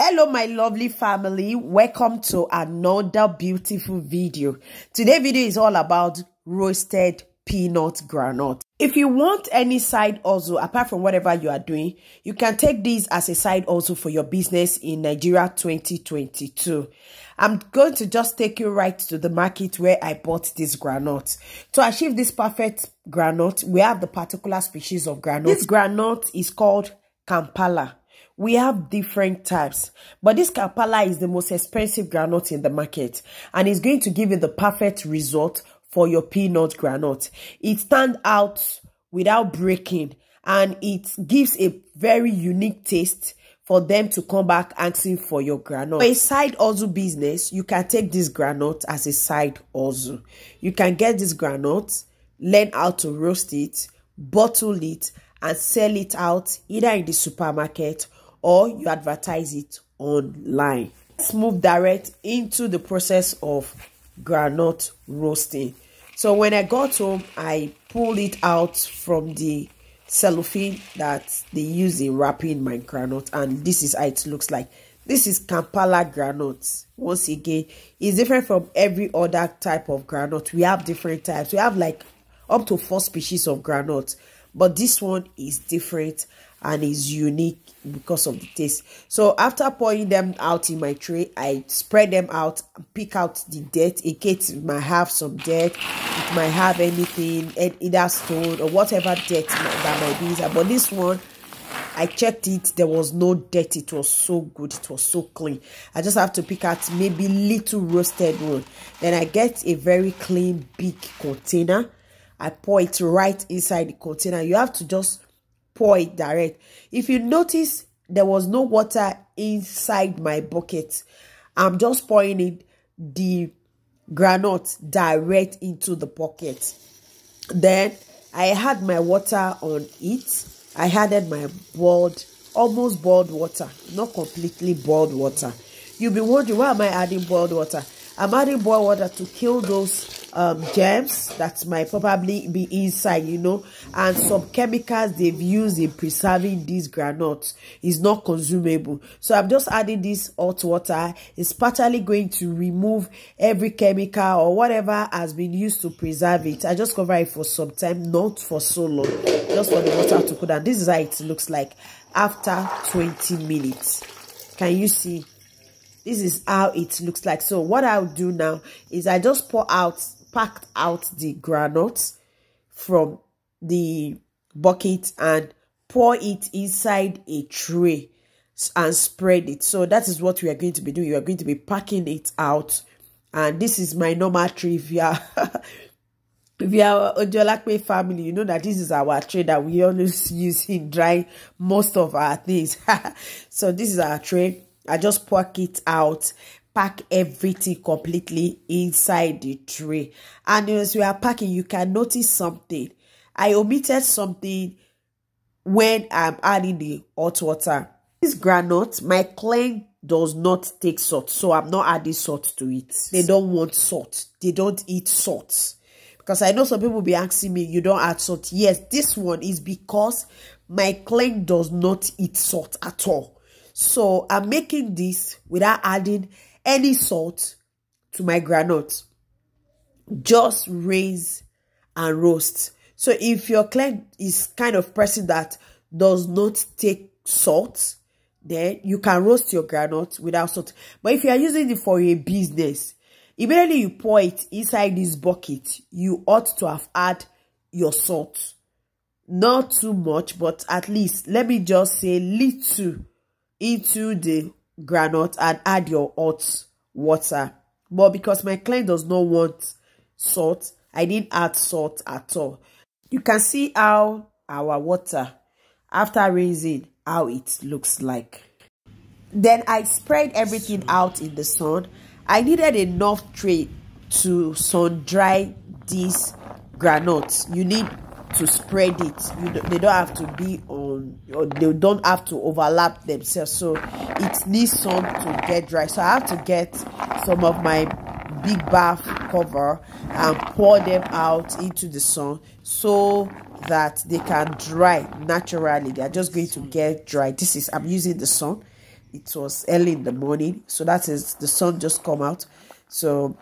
Hello my lovely family, welcome to another beautiful video. Today's video is all about roasted peanut groundnut. If you want any side hustle apart from whatever you are doing, you can take this as a side hustle for your business in Nigeria 2022. I'm going to just take you right to the market where I bought this groundnut. To achieve this perfect groundnut, we have the particular species of groundnut. This groundnut is called Kampala. We have different types, but this Kampala is the most expensive groundnut in the market, and it's going to give you the perfect result for your peanut groundnut. It stands out without breaking, and it gives a very unique taste for them to come back asking for your groundnut. For a side hustle business, you can take this groundnut as a side hustle. You can get this groundnut, learn how to roast it, bottle it, and sell it out either in the supermarket or you advertise it online. Let's move direct into the process of groundnut roasting. So when I got home, I pulled it out from the cellophane that they use in wrapping my groundnut, and this is how it looks like. This is Kampala groundnut. Once again, it's different from every other type of groundnut. We have different types. We have like up to 4 species of groundnut, but this one is different and is unique because of the taste. So after pouring them out in my tray, I spread them out and pick out the dirt in case it might have some dirt, it might have anything, either stone or whatever dirt that might be inside. But this one, I checked it, there was no dirt. It was so good, it was so clean. I just have to pick out maybe little roasted one. Then I get a very clean big container. I pour it right inside the container. You have to just pour it direct. If you notice, there was no water inside my bucket. I'm just pouring it, the groundnut, direct into the bucket. Then I had my water on it. I added my almost boiled water, not completely boiled water. You'll be wondering, why am I adding boiled water? I'm adding boiled water to kill those germs that might probably be inside, you know, and some chemicals they've used in preserving these granules is not consumable. So I'm just adding this hot water. It's partially going to remove every chemical or whatever has been used to preserve it. I just cover it for some time, not for so long, just for the water to cool down. This is how it looks like after 20 minutes. Can you see? This is how it looks like. So what I'll do now is I just packed out the granules from the bucket and pour it inside a tray and spread it. So that is what we are going to be doing. You are going to be packing it out, and this is my normal tray. If you are Ojolakpe family, you know that this is our tray that we always use in drying most of our things. So this is our tray. I just pack it out, pack everything completely inside the tray. And as we are packing, you can notice something. I omitted something when I'm adding the hot water. This groundnut, my client does not take salt, so I'm not adding salt to it. They don't want salt. They don't eat salt. Because I know some people will be asking me, you don't add salt. Yes, this one is because my client does not eat salt at all. So I'm making this without adding any salt to my groundnut. Just rinse and roast. So if your client is kind of person that does not take salt, then you can roast your groundnut without salt. But if you are using it for a business, immediately you pour it inside this bucket, you ought to have added your salt. Not too much, but at least, let me just say little into the groundnut and add your hot water. But because my client does not want salt, I didn't add salt at all. You can see how our water, after rinsing, how it looks like. Then I spread everything out in the sun. I needed enough tray to sun dry these granules. You need to spread it. They don't have to be on, or they don't have to overlap themselves, so it needs sun to get dry. So I have to get some of my big bath cover and pour them out into the sun so that they can dry naturally. They are just going to get dry. I'm using the sun it was early in the morning, so that is the sun just come out. So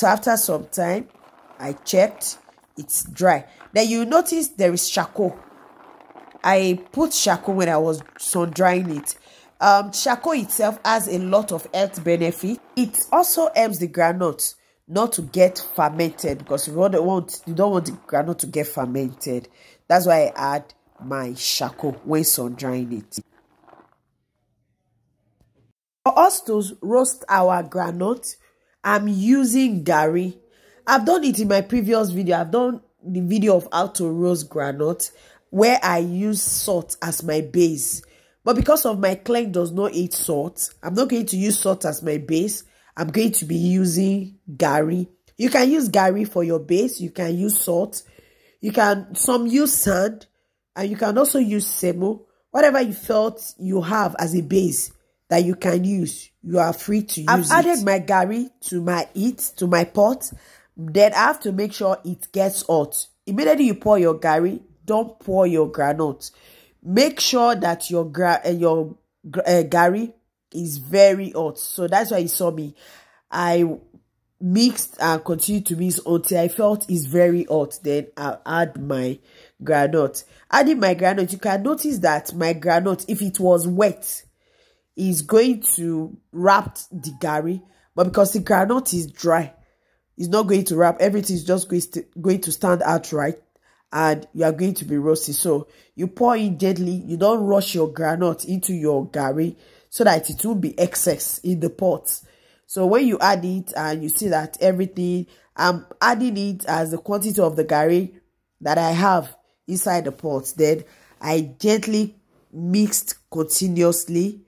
after some time I checked, it's dry. Then you notice there is charcoal. I put charcoal when I was sun drying it. Charcoal itself has a lot of health benefit. It also helps the groundnut not to get fermented, because you don't want the groundnut to get fermented. That's why I add my charcoal when sun drying it. For us to roast our groundnut, I'm using GARRI. I've done it in my previous video. I've done the video of how to roast groundnut where I use salt as my base. But because of my client does not eat salt, I'm not going to use salt as my base. I'm going to be using GARRI. You can use GARRI for your base. You can use salt. Some use sand. And you can also use semo. Whatever you felt you have as a base that you can use, you are free to use it. I've added my GARRI to my pot. Then I have to make sure it gets hot. Immediately you pour your GARRI, don't pour your groundnut. Make sure that your GARRI is very hot. So that's why you saw me. I mixed and continued to mix until I felt it's very hot. Then I'll add my groundnut. Adding my groundnut, you can notice that my groundnut, if it was wet, is going to wrap the GARRI. But because the groundnut is dry, it's not going to wrap. Everything is just going to stand out right. And you are going to be roasting. So you pour in gently. You don't rush your groundnut into your GARRI so that it will be excess in the pot. So when you add it and you see that everything, I'm adding it as the quantity of the GARRI that I have inside the pot. Then I gently mixed continuously.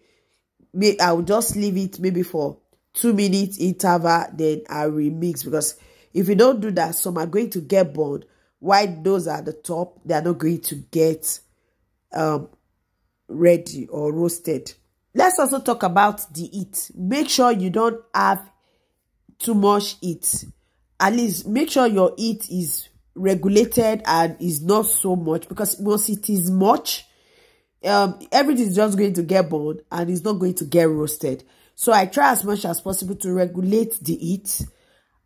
I will just leave it maybe for 2 minutes interval. Then I remix, because if you don't do that, some are going to get burned. While those at the top, they are not going to get ready or roasted. Let's also talk about the heat. Make sure you don't have too much heat. At least make sure your heat is regulated and is not so much, because once it is much, everything is just going to get burned and it's not going to get roasted. So I try as much as possible to regulate the heat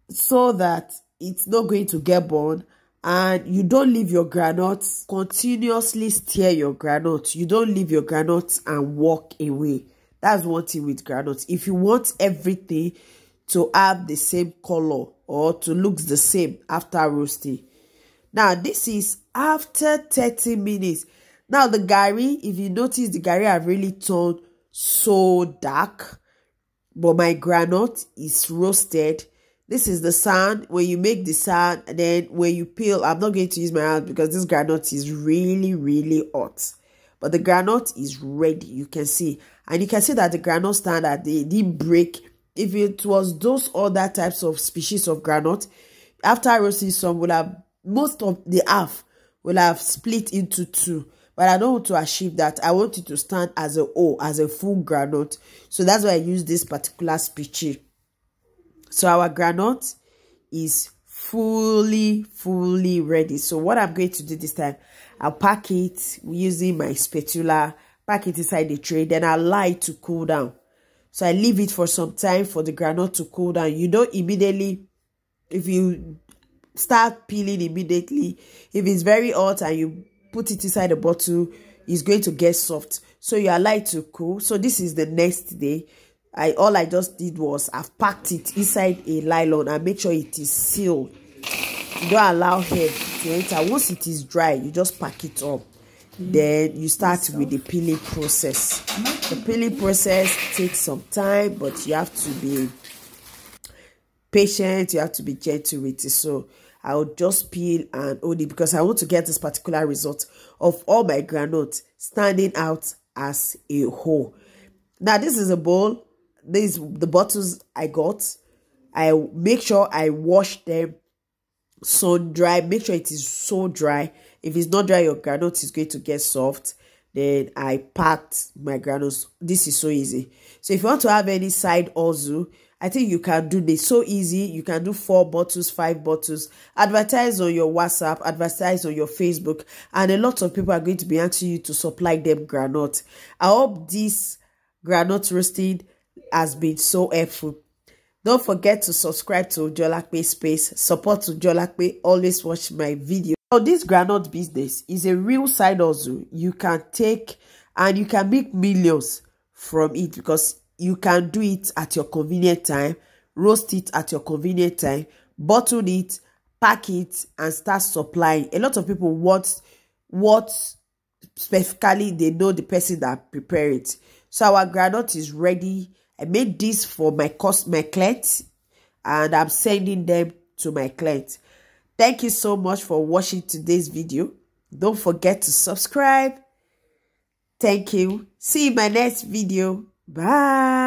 so that it's not going to get burned. And you don't leave your groundnuts. Continuously stir your groundnuts. You don't leave your groundnuts and walk away. That's one thing with groundnuts. If you want everything to have the same color or to look the same after roasting. Now, this is after 30 minutes. Now, the GARRI, if you notice, the GARRI have really turned so dark. But my groundnut is roasted. This is the sand. When you make the sand, and then when you peel, I'm not going to use my hand because this groundnut is really, really hot. But the groundnut is ready, you can see. And you can see that the groundnut stand that they didn't break. If it was those other types of species of groundnut, after roasting some, will have most of the half will have split into two. But I don't want to achieve that. I want it to stand as a whole, as a full groundnut. So that's why I use this particular species. So our groundnut is fully ready. So what I'm going to do this time, I'll pack it using my spatula, pack it inside the tray, then I'll allow it to cool down. So I leave it for some time for the groundnut to cool down. You don't immediately, if you start peeling immediately, if it's very hot and you put it inside the bottle, it's going to get soft. So you allow it to cool. So this is the next day. All I just did was I've packed it inside a nylon and make sure it is sealed. You don't allow air to enter. Once it is dry, you just pack it up. Then you start with the peeling process. The peeling process takes some time, but you have to be patient. You have to be gentle with it. So I will just peel and hold it because I want to get this particular result of all my groundnut standing out as a whole. Now this is a bowl. These the bottles I got. I make sure I wash them, sun dry. Make sure it is so dry. If it's not dry, your groundnut is going to get soft. Then I packed my granules. This is so easy. So if you want to have any side hustle, I think you can do this so easy. You can do 4 bottles, 5 bottles, advertise on your WhatsApp, advertise on your Facebook, and a lot of people are going to be asking you to supply them granite. I hope this groundnut roasting has been so helpful. Don't forget to subscribe to Ojolakpe Space. Support Ojolakpe. Always watch my video. So this groundnut business is a real side hustle. You can take and you can make millions from it because you can do it at your convenient time, roast it at your convenient time, bottle it, pack it, and start supplying. A lot of people want what specifically they know the person that prepare it. So our groundnut is ready. I made this for my clients, and I'm sending them to my clients. Thank you so much for watching today's video. Don't forget to subscribe. Thank you. See you in my next video. Bye.